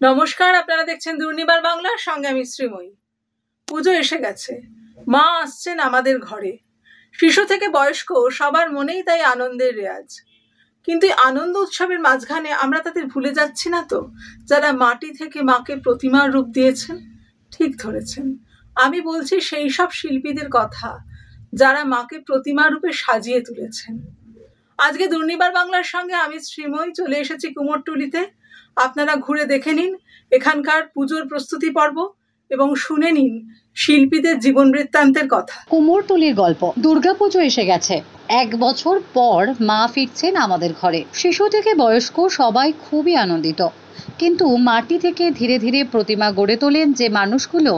নমস্কার, আপনারা দেখছেন দুর্নিবার বাংলার সঙ্গে আমি শ্রীময়ী। পুজো এসে গেছে, মা আসছেন আমাদের ঘরে। শিশু থেকে বয়স্ক সবার মনেই তাই আনন্দের রেয়াজ। কিন্তু আনন্দ উৎসবের মাঝখানে আমরা তাদের ভুলে যাচ্ছি না তো, যারা মাটি থেকে মাকে প্রতিমার রূপ দিয়েছেন? ঠিক ধরেছেন, আমি বলছি সেই সব শিল্পীদের কথা যারা মাকে প্রতিমা রূপে সাজিয়ে তুলেছেন। আজকে দুর্নিবার বাংলার সঙ্গে আমি শ্রীময়ী চলে এসেছি কুমোরটুলিতে। আপনারা ঘুরে দেখে নিন এখানকার পুজোর প্রস্তুতি পর্ব এবং শুনে নিন শিল্পীদের জীবন বৃত্তান্তের কথা। কুমোরটুলির গল্প। দুর্গাপুজো এসে গেছে। 1 বছর পর মা ফিরছেন আমাদের ঘরে। শিশু থেকে বয়স্ক সবাই খুবই আনন্দিত। কিন্তু মাটি থেকে ধীরে ধীরে প্রতিমা গড়ে তোলেন যে মানুষগুলো,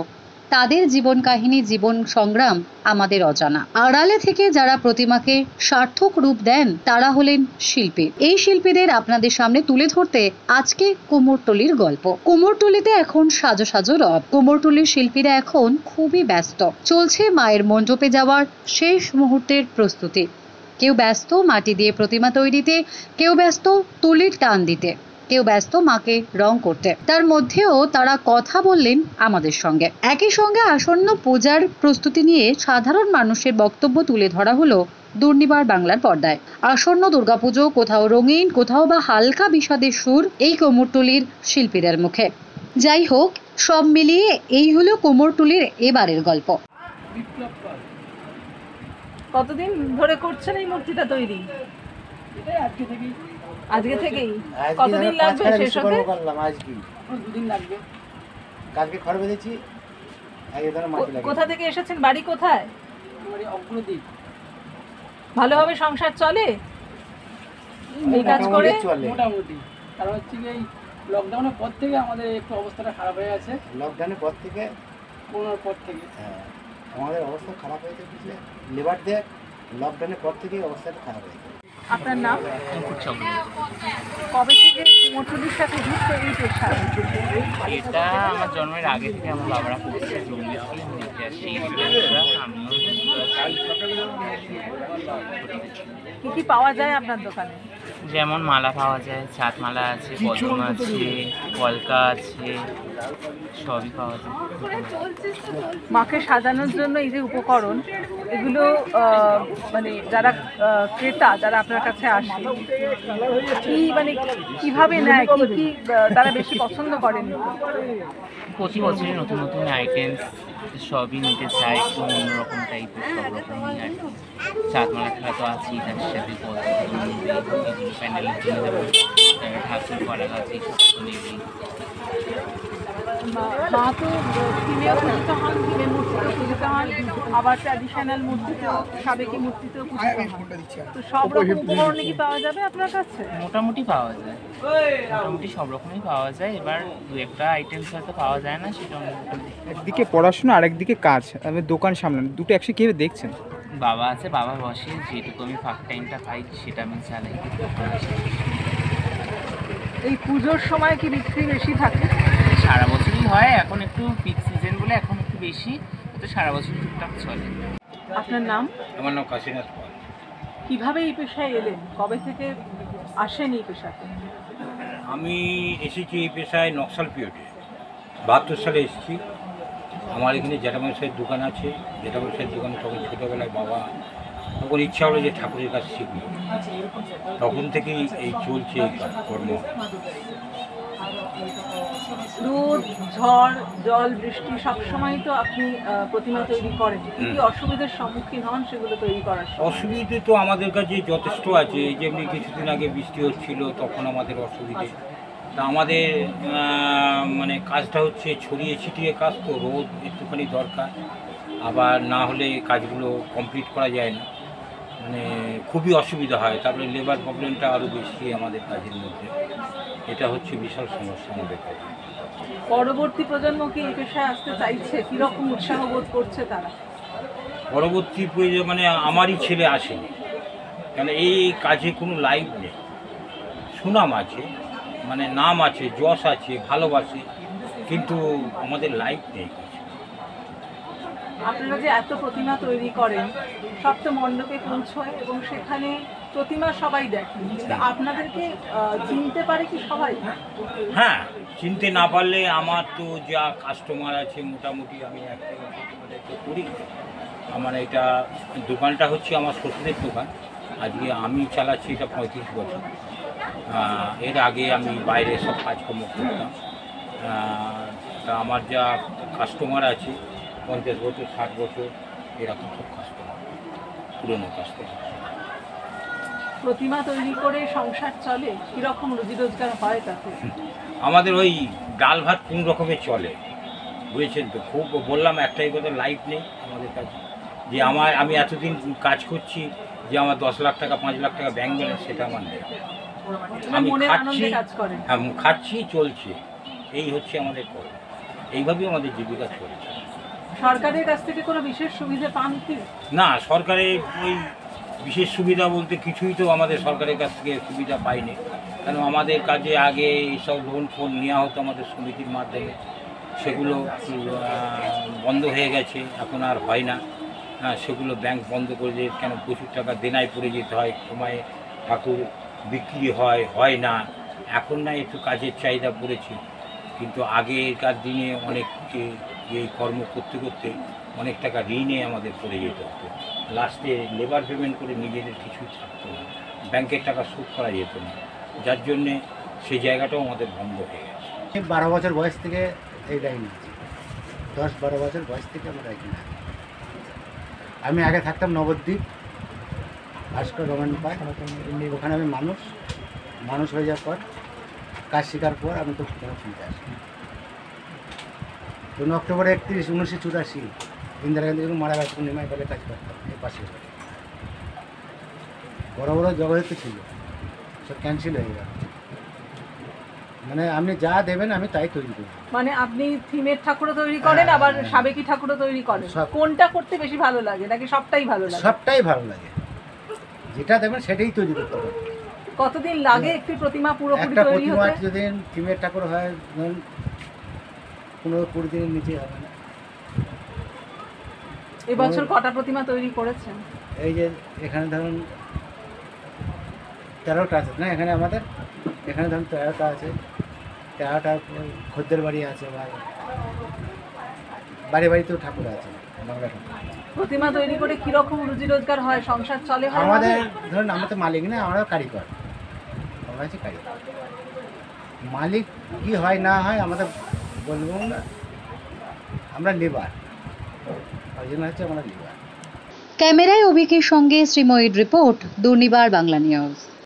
তাদের জীবন কাহিনী, জীবন সংগ্রাম আমাদের অজানা। আড়ালে থেকে যারা প্রতিমাকে সার্থক রূপ দেন তারা হলেন শিল্পী। এই শিল্পীদের আপনাদের সামনে তুলে ধরতে আজকে কুমোরটুলির গল্প। কুমোরটুলিতে এখন সাজো সাজো রব। কুমোরটুলির শিল্পীরা এখন খুবই ব্যস্ত। চলছে মায়ের মণ্ডপে যাওয়ার শেষ মুহূর্তের প্রস্তুতি। কেউ ব্যস্ত মাটি দিয়ে প্রতিমা তৈরিতে, কেউ ব্যস্ত তুলির টান দিতে, কেউ ব্যস্ত মাকে রং করতে। তার মধ্যেও তারা কথা বললেন আমাদের সঙ্গে। একই সঙ্গে আসন্ন পূজার প্রস্তুতি নিয়ে সাধারণ মানুষের বক্তব্য তুলে ধরা হলো দুর্নিবার বাংলার পর্দায়। আসন্ন দুর্গাপুজো কোথাও রঙিন, কোথাও বা হালকা বিষাদের সুর এই কুমোরটুলির শিল্পীদের মুখে। যাই হোক, সব মিলিয়ে এই হলো কুমোরটুলির এবারের গল্প। কতদিন ধরে করছেন এই মূর্তিটা তৈরি? আজকে থেকেই? কতদিন লাগবে শেষ হতে? দুদিন লাগবে। কালকে খড় বেঁধেছি। কোথা থেকে এসেছেন? বাড়ি কোথায়? অগ্রদ্বীপ। ভালোভাবে সংসার চলে এই কাজ করে? মোটামুটি। কারণ হচ্ছে এই লকডাউনের পর থেকে আমাদের একটু অবস্থাটা খারাপ হয়ে আছে। লকডাউনের পর থেকে, করোনার পর থেকে আমাদের অবস্থা খারাপ হয়ে গেছে। লেবার দেয় লকডাউনের পর থেকেই অবস্থাটা খারাপ হয়ে গেছে। আপনার নাম? কবে থেকে কুমোরটুলির সাথে যুক্ত এই পেশা? এটা আমার জন্মের আগে থেকে আমার বাবারা করছে, কি কি পাওয়া যায় আপনার দোকানে? যেমন মালা পাওয়া যায়, ছাদ মালা আছে, পদ্ম আছে, কলকা আছে, সবই পাওয়া যায়। মাকে সাজানোর জন্য এই যে উপকরণ, এগুলো মানে যারা ক্রেতা, যারা আপনার কাছে আসে, কি মানে কিভাবে নেয়, কি কি তারা বেশি পছন্দ করেন? প্রতি বছরই নতুন নতুন আইটেমস সবই নিতে চাই, একটু অন্যরকম টাইপের সব রকমই আইটেম। চাঁদমালা খেলা তো আছেই, তার সাথে প্যান্ডেলের জন্য ঠাকুর করা আছে, এই সব তো নেবেই। মা তো থিমেও পুজিত হন, থিমের মূর্তিতেও পুজিত হন, আবার ট্র্যাডিশনাল মূর্তিতেও, সাবেকি মূর্তিতেও পুজিত হন। তো সব রকম উপকরণে কি পাওয়া যাবে আপনার কাছে? মোটামুটি পাওয়া যায়, মোটামুটি সব রকমই পাওয়া যায়। এবার দু একটা আইটেমস হয়তো পাওয়া যায় না, সেটা একদিকে পড়াশোনা আর একদিকে কাজ, আমি দোকান সামলান, দুটো একসাথে কীভাবে দেখছেন? বাবা আছে, বাবা বসে, যেটুকু আমি ফাঁক টাইমটা পাই সেটা আমি চালাই। এই পুজোর সময় কি বিক্রি বেশি থাকে? সারা বছরই হয়, এখন একটু পিক সিজন বলে এখন একটু বেশি, তো সারা বছর টুকটাক চলে। আপনার নাম? আমার নাম কাশীনাথ পাল। কিভাবে এই পেশায় এলেন? কবে থেকে আসেন এই পেশাতে? আমি এসেছি এই পেশায় নকশাল পিরিয়ডে, 72 সালে এসেছি। আমার এখানে জ্যাঠামশাইয়ের দোকান আছে, জ্যাঠামশাইয়ের দোকানে তখন ছোটোবেলায় বাবা তখন ইচ্ছা হলো যে ঠাকুরের কাছে শিখব, তখন থেকেই এই চলছে এই কর্ম। রোদ, ঝড়, জল, বৃষ্টি সবসময় তো আপনি প্রতিমা তৈরি করেন, কি কি অসুবিধার সম্মুখীন হন সেগুলো তৈরি করার সময়? অসুবিধে তো আমাদের কাছে যথেষ্ট আছে। যেমনি কিছুদিন আগে বৃষ্টি হচ্ছিল, তখন আমাদের অসুবিধে। তা আমাদের মানে কাজটা হচ্ছে ছড়িয়ে ছিটিয়ে কাজ, তো রোদ একটুখানি দরকার, আবার না হলে কাজগুলো কমপ্লিট করা যায় না, মানে খুবই অসুবিধা হয়। তারপরে লেবার প্রবলেমটা আরও বেশি আমাদের কাজের মধ্যে, এটা হচ্ছে বিশাল সমস্যা আমাদের কাছে। পরবর্তী প্রজন্ম কি এই পেশায় আসতে চাইছে? কীরকম উৎসাহ বোধ করছে তারা? পরবর্তী প্রয়োজন মানে আমারই ছেলে আসেনি, কেন এই কাজে কোনো লাইফ নেই। সুনাম আছে, মানে নাম আছে, যশ আছে, ভালোবাসে, কিন্তু আমাদের লাইফ নেই। আপনারা যে এত প্রতিমা তৈরি করেন, সব তো মণ্ডপে পৌঁছয় এবং সেখানে প্রতিমা সবাই দেখে, কিন্তু আপনাদেরকে চিনতে পারে কি সবাই? হ্যাঁ, চিনতে না পারলে আমার তো যা কাস্টমার আছে মোটামুটি আমি একটা তো করি। আমার এটা দোকানটা হচ্ছে আমার শ্বশুরের দোকান, আজকে আমি চালাচ্ছি এটা 35 বছর। এর আগে আমি বাইরে সব কাজকর্ম করতাম। তা আমার যা কাস্টমার আছে 50 বছর 60 বছর এরকম সব কাস্টমার, পুরনো কাস্টমার। প্রতিমা তৈরি করে সংসার চলে, কিরকম রুজি রোজগার হয় তাতে? আমাদের ওই ডাল ভাত কোন রকমের চলে, বুঝেছেন তো। খুব বললাম একটাই কথা, লাইফ নেই আমাদের কাছে যে আমি এতদিন কাজ করছি যে আমার 10 লাখ টাকা 5 লাখ টাকা ব্যাংক ব্যালেন্স, সেটা আমার নেই। আমি মনের খাচ্ছি, আনন্দে কাজ করেন। হ্যাঁ খাচ্ছি, চলছে, এই হচ্ছে আমাদের কর্ম, এইভাবেই আমাদের জীবিকা চলছে। সরকারের কাছ থেকে কোনো বিশেষ সুবিধা পান কি? না, সরকারের ওই বিশেষ সুবিধা বলতে কিছুই তো আমাদের সরকারের কাছ থেকে সুবিধা পাইনি। কেন আমাদের কাজে আগে এইসব লোন ফোন নেওয়া হতো আমাদের সমিতির মাধ্যমে, সেগুলো বন্ধ হয়ে গেছে, এখন আর হয় না। সেগুলো ব্যাংক বন্ধ করে দিয়ে, কেন প্রচুর টাকা দেনায় পড়ে যেতে হয়, সময়ে ঠাকুর বিক্রি হয় না। এখন না একটু কাজের চাহিদা পড়েছে, কিন্তু আগেকার দিনে অনেক এই কর্ম করতে করতে অনেক টাকা ঋণে আমাদের পড়ে যেতে হতো। লাস্টে লেবার পেমেন্ট করে নিজেদের কিছুই থাকতো না, ব্যাংকের টাকা শোধ করা যেত না, যার জন্যে সেই জায়গাটাও আমাদের বন্ধ হয়ে গেছে। 12 বছর বয়স থেকে এই লাইন আছে, 10-12 বছর বয়স থেকে আমার লাইন আছে। আমি আগে থাকতাম নবদ্বীপ ভাস্কর রমান পায়, ওখানে আমি মানুষ হয়ে যাওয়ার পর কাজ শেখার পর আমি তো শুনতে আসি। 15 অক্টোবর 1984 ইন্দিরা গান্ধী যখন মারা গেছে, পূর্ণিমায় বলে কাজ করতাম এই পাশে। বড় বড় জগতে ছিল, সব ক্যান্সেল হয়ে গেল। মানে আপনি যা দেবেন আমি তাই তৈরি করি। মানে আপনি থিমের ঠাকুরও তৈরি করেন, আবার সাবেকি ঠাকুরও তৈরি করেন। কোনটা করতে বেশি ভালো লাগে, নাকি সবটাই ভালো লাগে? সবটাই ভালো লাগে, যেটা দেবেন সেটাই তৈরি করতে হবে। কতদিন লাগে একটি প্রতিমা পুরোপুরি একটা তৈরি প্রতিমা হতে? যদি থিমের ঠাকুর হয় ধরুন 15-20 দিনের নিচে হবে না। এবছর কটা প্রতিমা তৈরি করেছেন? এই যে এখানে ধরুন 13টা আছে না, এখানে আমাদের এখানে ধরুন 13টা আছে। 13টা খদ্দের বাড়ি আছে, বাড়িতেও ঠাকুর আছে, বাংলা ঠাকুর। প্রতিমা তৈরি করে কিরকম রুজি রোজগার হয়, সংসার চলে? আমাদের ধরুন আমরা তো মালিক না, আমরা কারিগর, আমরা হচ্ছে কারিগর। মালিক কি হয় না হয় আমাদের বলবো না, আমরা লেবার, ওই জন্য হচ্ছে আমরা লেবার। ক্যামেরায় অভিকের সঙ্গে শ্রীময়ীর রিপোর্ট, দুর্নিবার বাংলা নিউজ।